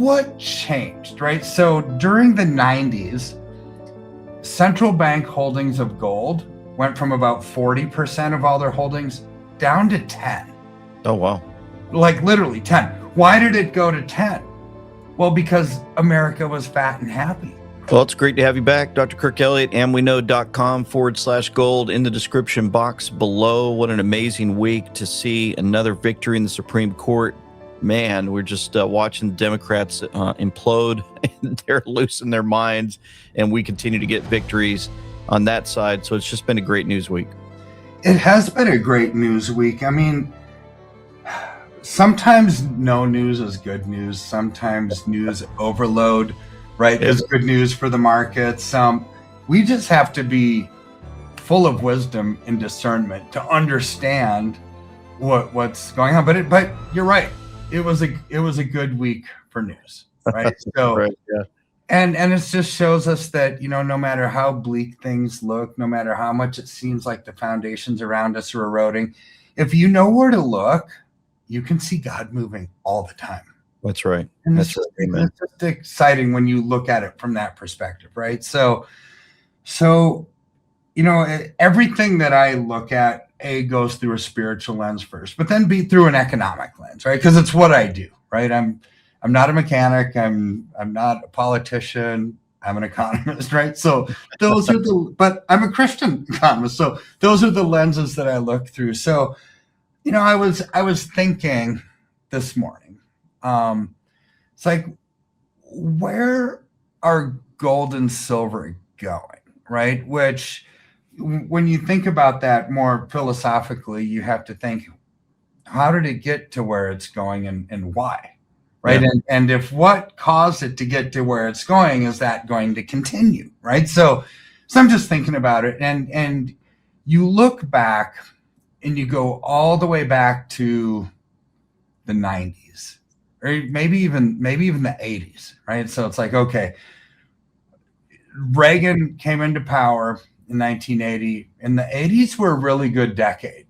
what changed, right? So during the 90s, central bank holdings of gold went from about 40% of all their holdings down to 10. Oh, wow. Like literally 10. Why did it go to 10? Well, because America was fat and happy. Well, it's great to have you back, Dr. Kirk Elliott, amweknow.com/gold in the description box below. What an amazing week to see another victory in the Supreme Court. Man, we're just watching the Democrats implode, and they're losing their minds, and we continue to get victories on that side. So it's just been a great news week. It has been a great news week. I mean, sometimes no news is good news. Sometimes news overload, right, is good news for the markets. We just have to be full of wisdom and discernment to understand what's going on. But you're right. It was a good week for news, right? So, right, yeah. And it just shows us that, no matter how bleak things look, no matter how much it seems like the foundations around us are eroding, if you know where to look, you can see God moving all the time. That's right. And it's just exciting when you look at it from that perspective, right? So everything that I look at, goes through a spiritual lens first, but then be through an economic lens, right? Because it's what I do, right? I'm not a mechanic. I'm not a politician. I'm an economist, right? So those are but I'm a Christian economist. So those are the lenses that I look through. So, I was thinking this morning, it's like, where are gold and silver going, right? Which, when you think about that more philosophically, you have to think, how did it get to where it's going and why, right? Yeah. And if what caused it to get to where it's going, is that going to continue, right? So I'm just thinking about it, and you look back and you go all the way back to the 90s, or maybe even the 80s, right? So it's like, okay, Reagan came into power in 1980, and the 80s were a really good decade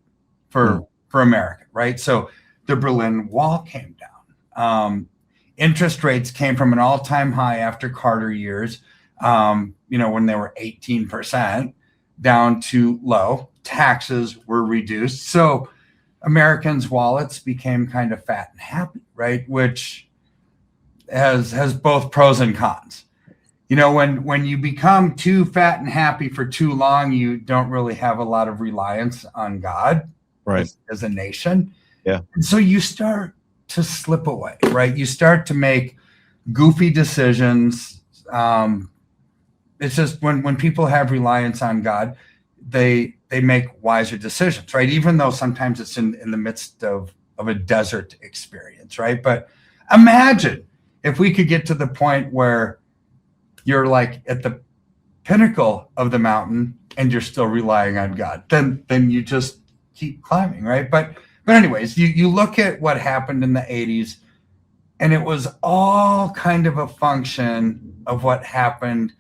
for America, right? So the Berlin Wall came down. Interest rates came from an all-time high after Carter years, when they were 18%, down to low. Taxes were reduced. So Americans' wallets became kind of fat and happy, right? Which has both pros and cons. When you become too fat and happy for too long, you don't really have a lot of reliance on God, right, as a nation. Yeah. And so you start to slip away, right? You start to make goofy decisions. It's just when people have reliance on God, they make wiser decisions, right? Even though sometimes it's in the midst of a desert experience, right? But imagine if we could get to the point where you're like at the pinnacle of the mountain and you're still relying on God, then you just keep climbing, right? But anyways, you look at what happened in the 80s, and it was all kind of a function of what happened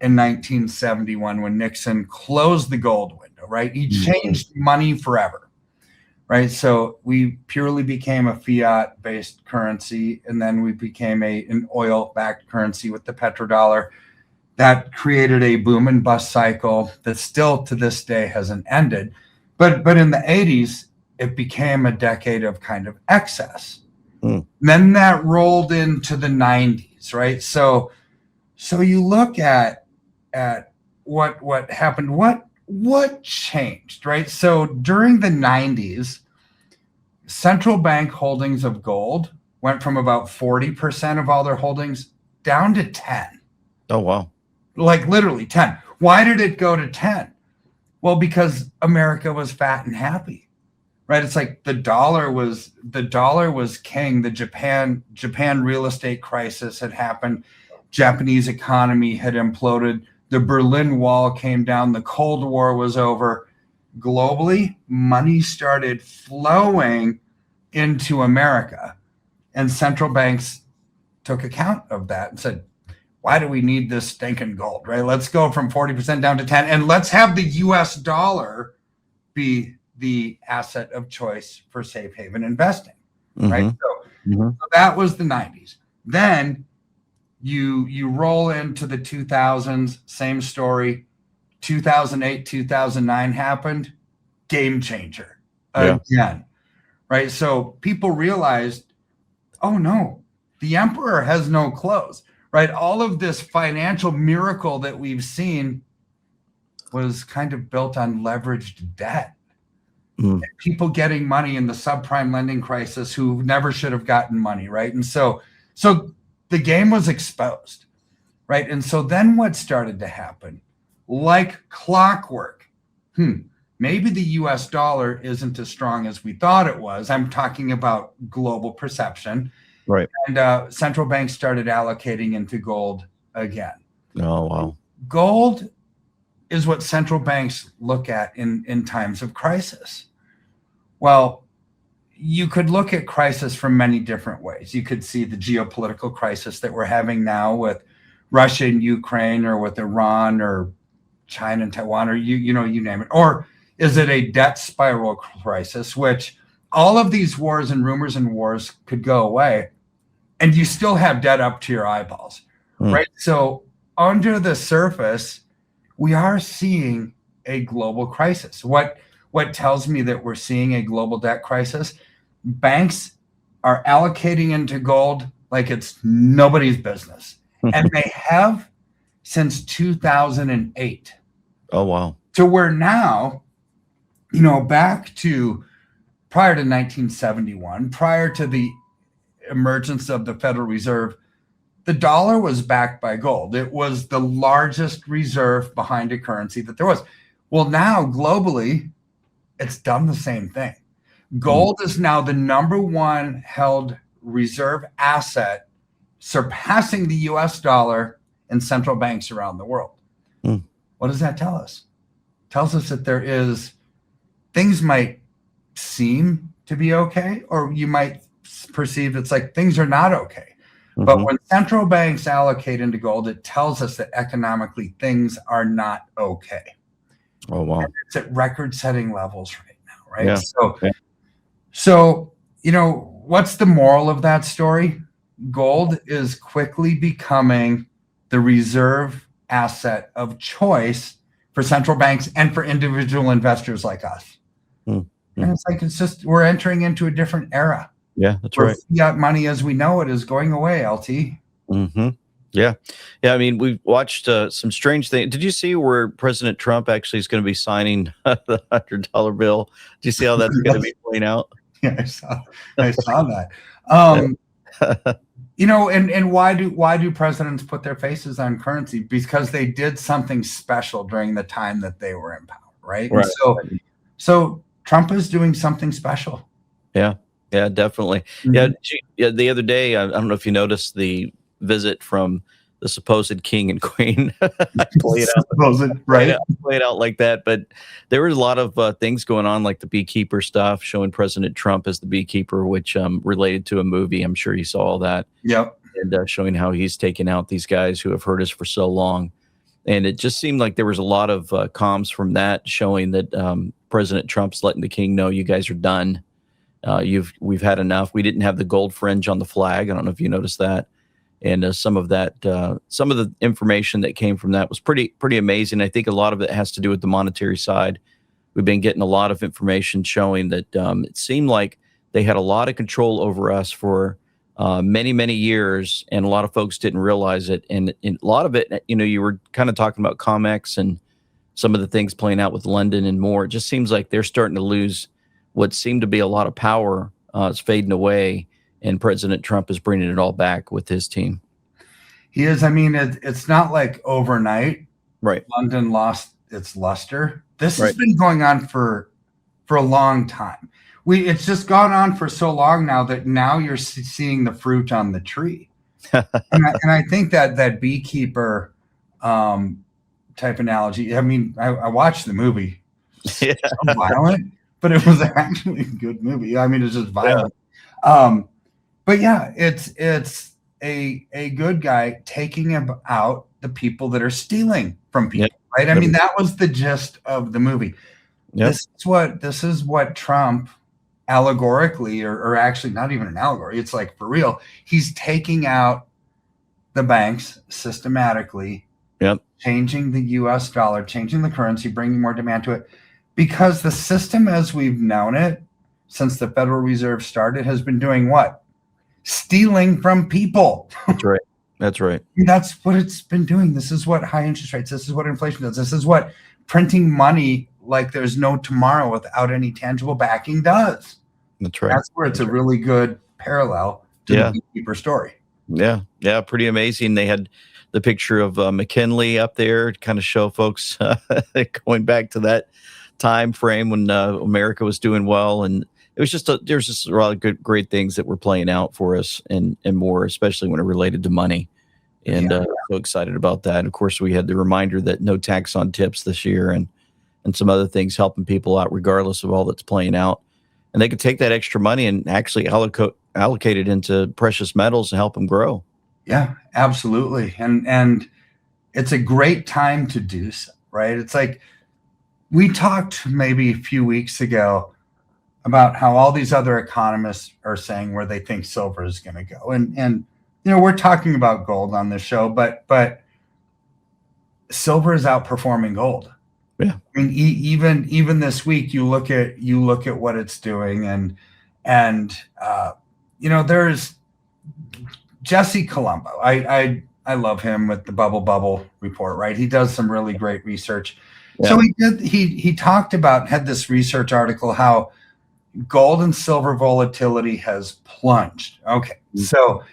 in 1971 when Nixon closed the gold window, right? He changed money forever, right? So we purely became a fiat-based currency, and then we became an oil-backed currency with the petrodollar. That created a boom and bust cycle that still to this day hasn't ended. But in the 80s, it became a decade of kind of excess. Then that rolled into the 90s, right? So you look at what happened, what changed, right? So during the 90s, central bank holdings of gold went from about 40% of all their holdings down to 10. Oh, wow. Like literally 10. Why did it go to 10? Well, because America was fat and happy, right? It's like the dollar was king. The Japan real estate crisis had happened. Japanese economy had imploded. The Berlin Wall came down. The Cold War was over. Globally, money started flowing into America, and central banks took account of that and said, why do we need this stinking gold, right? Let's go from 40% down to 10, and let's have the US dollar be the asset of choice for safe haven investing, right? So that was the 90s. Then you roll into the 2000s, same story. 2008, 2009 happened, game changer again, right? So people realized, oh no, the emperor has no clothes, right? All of this financial miracle that we've seen was kind of built on leveraged debt. People getting money in the subprime lending crisis who never should have gotten money, right? And so the game was exposed, right? And so then what started to happen? Like clockwork, maybe the US dollar isn't as strong as we thought it was. I'm talking about global perception. Right. And central banks started allocating into gold again. Oh, wow. Gold is what central banks look at in times of crisis. Well, you could look at crisis from many different ways. You could see the geopolitical crisis that we're having now with Russia and Ukraine, or with Iran or China and Taiwan, or you name it. Or is it a debt spiral crisis, which all of these wars and rumors and wars could go away, and you still have debt up to your eyeballs, right? So under the surface, we are seeing a global crisis. What tells me that we're seeing a global debt crisis? Banks are allocating into gold like it's nobody's business. And they have since 2008. Oh, wow. So we're now, back to prior to 1971, prior to the emergence of the Federal Reserve, the dollar was backed by gold. It was the largest reserve behind a currency that there was. Well, now globally, it's done the same thing. Gold is now the number one held reserve asset, surpassing the US dollar in central banks around the world. What does that tell us? It tells us that things might seem to be okay, or you might perceive it's like things are not okay. But when central banks allocate into gold, it tells us that economically things are not okay. Oh, wow. And it's at record-setting levels right now, right? Yeah. So, what's the moral of that story? Gold is quickly becoming the reserve asset of choice for central banks and for individual investors like us. And it's just, we're entering into a different era. Yeah, that's right. Fiat money as we know it is going away, LT. Yeah. I mean, we've watched some strange things. Did you see where President Trump actually is going to be signing the $100 bill? Do you see how that's going to be playing out? Yeah, I saw that. And why do presidents put their faces on currency? Because they did something special during the time that they were in power, right? Right. And so Trump is doing something special. Yeah, definitely. Yeah, the other day, I don't know if you noticed the visit from the supposed king and queen. I play it out like that. But there was a lot of things going on, like the beekeeper stuff, showing President Trump as the beekeeper, which related to a movie. I'm sure you saw all that. Yep. And showing how he's taken out these guys who have hurt us for so long. And it just seemed like there was a lot of comms from that showing that President Trump's letting the king know, you guys are done. We've had enough. We didn't have the gold fringe on the flag. I don't know if you noticed that. And some of the information that came from that was pretty amazing. I think a lot of it has to do with the monetary side. We've been getting a lot of information showing that it seemed like they had a lot of control over us for many, many years, and a lot of folks didn't realize it. And a lot of it, you were kind of talking about COMEX and some of the things playing out with London and more. It just seems like they're starting to lose what seemed to be a lot of power. It's fading away, and President Trump is bringing it all back with his team. He is. I mean, it's not like overnight. Right. London lost its luster. This has been going on for a long time. It's just gone on for so long now that now you're seeing the fruit on the tree. and I think that beekeeper type analogy. I mean, I watched the movie. It's so violent, but it was actually a good movie. I mean, it's just violent. Yeah. But yeah, it's a good guy taking out the people that are stealing from people, right? I mean, that was the gist of the movie. This is what Trump allegorically, or actually not even an allegory, it's like for real, he's taking out the banks systematically, Yep. changing the US dollar, changing the currency, bringing more demand to it, because the system as we've known it since the Federal Reserve started has been doing what? Stealing from people. That's right. That's right. That's what it's been doing. This is what high interest rates, this is what inflation does. This is what printing money like there's no tomorrow without any tangible backing does. That's right. That's where it's a really good parallel to the beekeeper story. Yeah. Yeah. Pretty amazing. They had the picture of McKinley up there to kind of show folks going back to that time frame when America was doing well. And it was just there's just a lot of great things that were playing out for us and more, especially when it related to money. And so excited about that. And of course, we had the reminder that no tax on tips this year and some other things helping people out regardless of all that's playing out. And they could take that extra money and actually allocate it into precious metals and help them grow. Yeah, absolutely. And it's a great time to do so, right? It's like we talked maybe a few weeks ago about how all these other economists are saying where they think silver is going to go. And we're talking about gold on this show, but silver is outperforming gold. Yeah. I mean, even this week, you look at what it's doing, and there's Jesse Colombo. I love him with the Bubble report, right? He does some really great research. Yeah. So he talked about, had this research article, how gold and silver volatility has plunged. Okay. Mm-hmm. So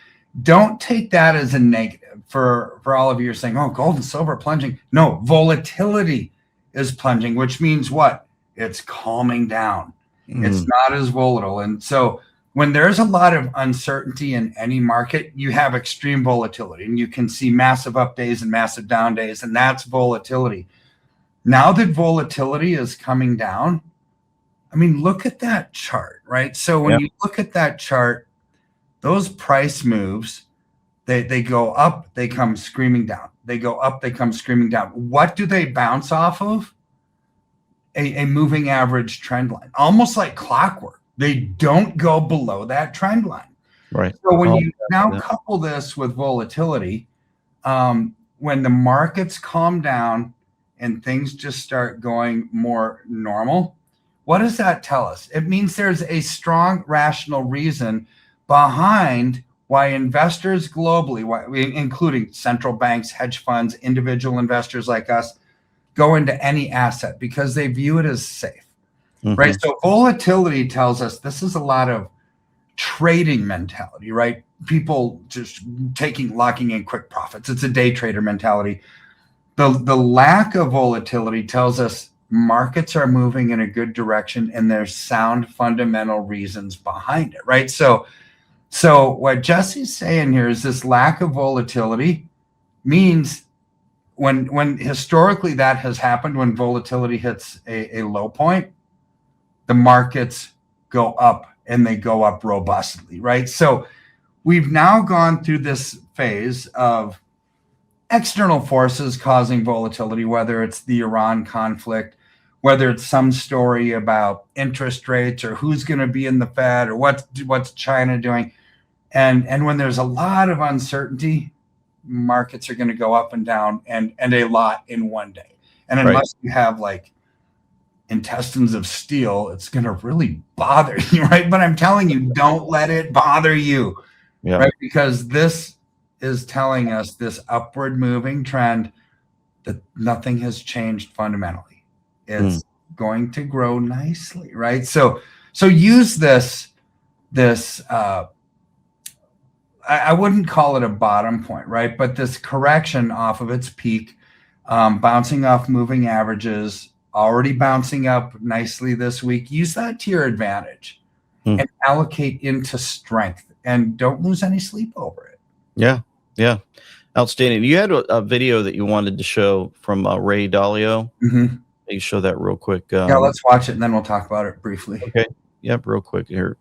don't take that as a negative for all of you are saying, oh, gold and silver plunging. No, volatility is plunging, which means what? It's calming down. Mm. It's not as volatile. And so when there's a lot of uncertainty in any market, you have extreme volatility, and you can see massive up days and massive down days, and that's volatility. Now that volatility is coming down, I mean, look at that chart, right? So when you look at that chart, those price moves, they go up, they come screaming down. They go up, they come screaming down. What do they bounce off of? A moving average trend line, almost like clockwork. They don't go below that trend line. Right. So when you now couple this with volatility, when the markets calm down and things just start going more normal, what does that tell us? It means there's a strong rational reason behind why investors globally, including central banks, hedge funds, individual investors like us, go into any asset because they view it as safe, right? So volatility tells us this is a lot of trading mentality, right? People just locking in quick profits. It's a day trader mentality. The lack of volatility tells us markets are moving in a good direction and there's sound fundamental reasons behind it, right? So what Jesse's saying here is this lack of volatility means when historically that has happened, when volatility hits a low point, the markets go up and they go up robustly, right? So we've now gone through this phase of external forces causing volatility, whether it's the Iran conflict, whether it's some story about interest rates or who's going to be in the Fed or what's China doing. And when there's a lot of uncertainty, markets are going to go up and down and a lot in one day. And unless you have like intestines of steel, it's going to really bother you, right? But I'm telling you, don't let it bother you, right? Because this is telling us this upward moving trend that nothing has changed fundamentally. It's going to grow nicely, right? So use this I wouldn't call it a bottom point, right? But this correction off of its peak, bouncing off moving averages, already bouncing up nicely this week. Use that to your advantage and allocate into strength, and don't lose any sleep over it. Yeah. Outstanding. You had a video that you wanted to show from Ray Dalio. You show that real quick. Yeah, let's watch it and then we'll talk about it briefly. Okay. Yep, real quick here.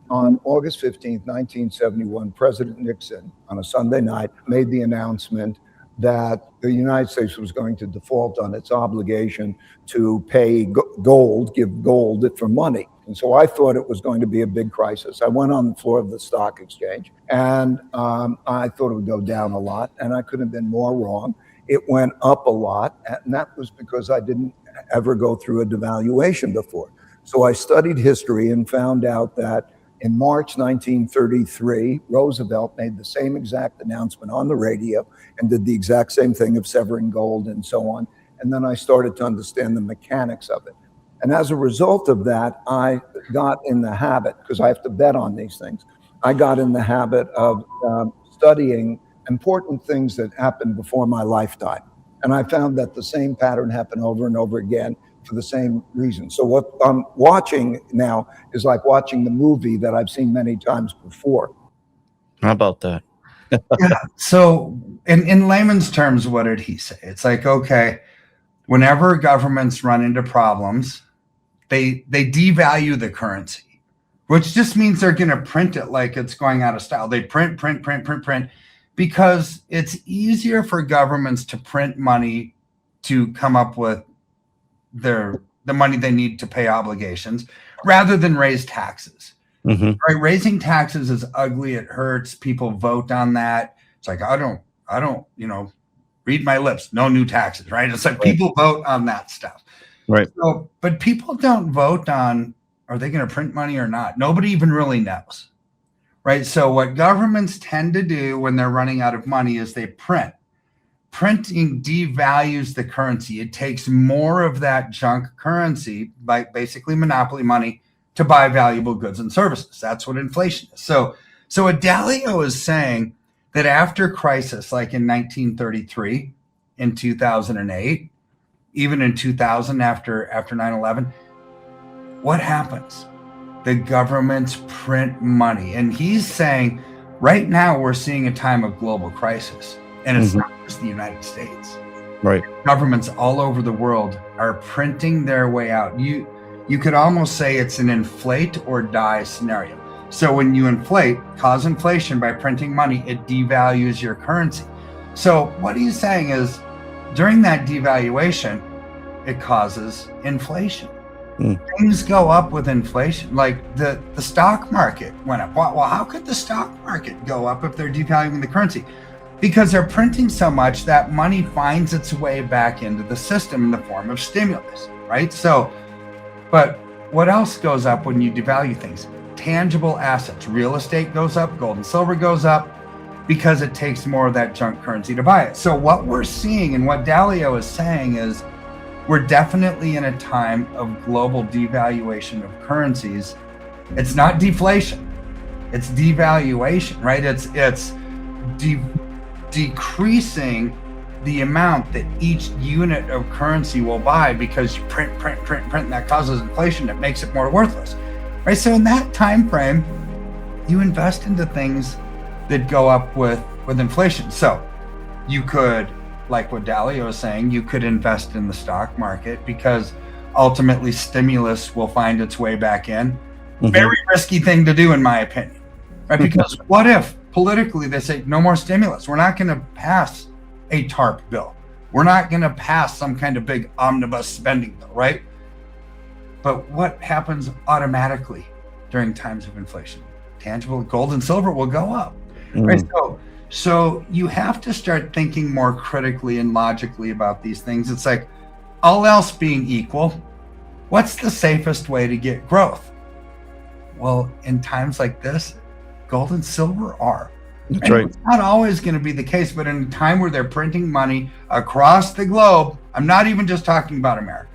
On August 15th, 1971, President Nixon, on a Sunday night, made the announcement that the United States was going to default on its obligation to pay gold, give gold for money. And so I thought it was going to be a big crisis. I went on the floor of the stock exchange, and I thought it would go down a lot, and I couldn't have been more wrong. It went up a lot, and that was because I didn't ever go through a devaluation before. So I studied history and found out that in March 1933, Roosevelt made the same exact announcement on the radio and did the exact same thing of severing gold and so on. And then I started to understand the mechanics of it. And as a result of that, I got in the habit, because I have to bet on these things, I got in the habit of studying important things that happened before my lifetime. And I found that the same pattern happened over and over again for the same reason. So what I'm watching now is like watching the movie that I've seen many times before. How about that? Yeah. So in layman's terms, what did he say? It's like, okay, whenever governments run into problems, they devalue the currency, which just means they're going to print it like it's going out of style. They print, because it's easier for governments to print money to come up with the money they need to pay obligations rather than raise taxes. Mm-hmm. Right? Raising taxes is ugly. It hurts. People vote on that. It's like, I don't, read my lips. No new taxes, right? It's like people vote on that stuff. Right. So, but people don't vote on, are they going to print money or not? Nobody even really knows. Right. So what governments tend to do when they're running out of money is they print. Printing devalues the currency. It takes more of that junk currency, by basically monopoly money, to buy valuable goods and services. That's what inflation is. So what Dalio is saying, that after crisis, like in 1933, in 2008, even in 2000 after 9/11, what happens? The governments print money. And he's saying right now we're seeing a time of global crisis. And it's not just the United States. Right. Governments all over the world are printing their way out. You could almost say it's an inflate or die scenario. So when you cause inflation by printing money, it devalues your currency. So what he's saying is during that devaluation, it causes inflation. Things go up with inflation. Like the stock market went up. Well, how could the stock market go up if they're devaluing the currency? Because they're printing so much that money finds its way back into the system in the form of stimulus, right? So, but what else goes up when you devalue things? Tangible assets. Real estate goes up, gold and silver goes up, because it takes more of that junk currency to buy it. So what we're seeing and what Dalio is saying is we're definitely in a time of global devaluation of currencies. It's not deflation, it's devaluation, right? It's decreasing the amount that each unit of currency will buy because you print, and that causes inflation. It makes it more worthless, right? So in that time frame, you invest into things that go up with inflation. So you could, like what Dalio is saying, you could invest in the stock market because ultimately stimulus will find its way back in. Very risky thing to do, in my opinion, right? Because what if politically they say no more stimulus? We're not going to pass a TARP bill. We're not going to pass some kind of big omnibus spending bill, right? But what happens automatically during times of inflation? Tangible gold and silver will go up, right? So you have to start thinking more critically and logically about these things. It's like, all else being equal, what's the safest way to get growth? Well, in times like this, gold and silver are. That's right. It's not always going to be the case, but in a time where they're printing money across the globe, I'm not even just talking about America.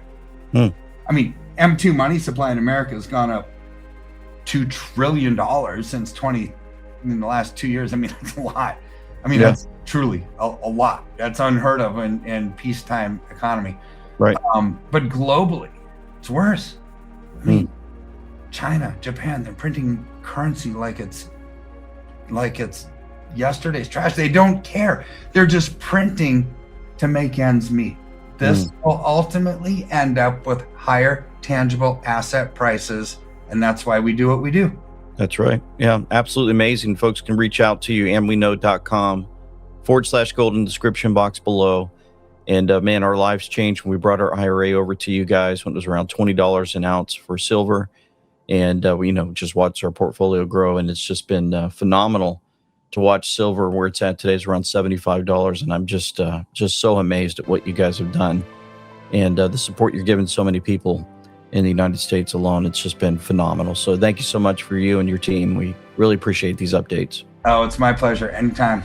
I mean, M2 money supply in America has gone up $2 trillion since in the last 2 years. I mean, that's a lot. I mean, that's truly a lot. That's unheard of in peacetime economy. Right. But globally, it's worse. I mean, China, Japan, they're printing currency like it's yesterday's trash. They don't care. They're just printing to make ends meet. This will ultimately end up with higher tangible asset prices, and that's why we do what we do. That's right. Yeah, absolutely amazing. Folks can reach out to you, andweknow.com/gold in the description box below. And man, our lives changed when we brought our IRA over to you guys when it was around $20 an ounce for silver. and we, just watch our portfolio grow, and it's just been phenomenal to watch silver where it's at today is around $75, and I'm just so amazed at what you guys have done, and the support you're giving so many people in the United States alone. It's just been phenomenal. So thank you so much for you and your team. We really appreciate these updates. Oh, it's my pleasure. Anytime.